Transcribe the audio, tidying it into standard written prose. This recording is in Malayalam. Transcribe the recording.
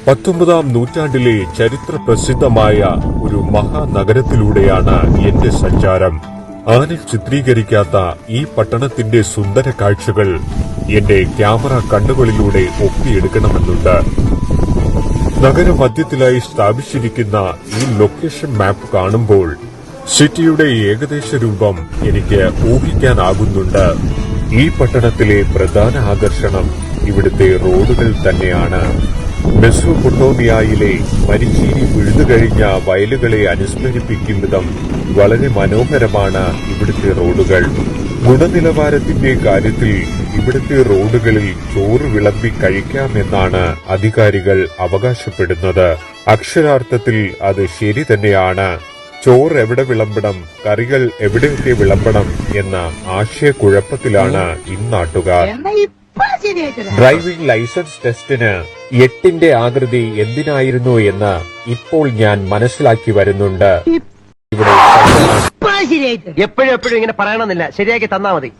19ാം നൂറ്റാണ്ടിലെ ചരിത്ര പ്രസിദ്ധമായ ഒരു മഹാനഗരത്തിലൂടെയാണ് എന്റെ സഞ്ചാരം. ആരിൽ ചിത്രീകരിക്കാത്ത ഈ പട്ടണത്തിന്റെ സുന്ദര കാഴ്ചകൾ എന്റെ ക്യാമറ കണ്ണുകളിലൂടെ ഒപ്പിയെടുക്കണമെന്നുണ്ട്. നഗരമധ്യത്തിലായി സ്ഥാപിച്ചിരിക്കുന്ന ഈ ലൊക്കേഷൻ മാപ്പ് കാണുമ്പോൾ സിറ്റിയുടെ ഏകദേശ രൂപം എനിക്ക് ഊഹിക്കാനാകുന്നുണ്ട്. ഈ പട്ടണത്തിലെ പ്രധാന ആകർഷണം ഇവിടുത്തെ റോഡുകൾ തന്നെയാണ്. മെസോപ്പൊട്ടേമിയയിലെ മരിച്ചീനി പിഴുതുകഴിഞ്ഞ വയലുകളെ അനുസ്മരിപ്പിക്കും വിധം വളരെ മനോഹരമാണ് ഇവിടുത്തെ റോഡുകൾ. ഗുണനിലവാരത്തിന്റെ കാര്യത്തിൽ ഇവിടുത്തെ റോഡുകളിൽ ചോറ് വിളമ്പി കഴിക്കാമെന്നാണ് അധികാരികൾ അവകാശപ്പെടുന്നത്. അക്ഷരാർത്ഥത്തിൽ അത് ശരി തന്നെയാണ്. ചോറ് എവിടെ വിളമ്പണം, കറികൾ എവിടെയൊക്കെ വിളമ്പണം എന്ന ആശയക്കുഴപ്പത്തിലാണ് ഇന്നാട്ടുകാർ. ഡ്രൈവിംഗ് ലൈസൻസ് ടെസ്റ്റിന് 8ന്റെ ആകൃതി എന്തിനായിരുന്നു എന്ന് ഇപ്പോൾ ഞാൻ മനസ്സിലാക്കി വരുന്നുണ്ട്. ഇവിടെ എപ്പോഴും ഇങ്ങനെ പറയണമെന്നില്ല, ശരിയാക്കി തന്നാ മതി.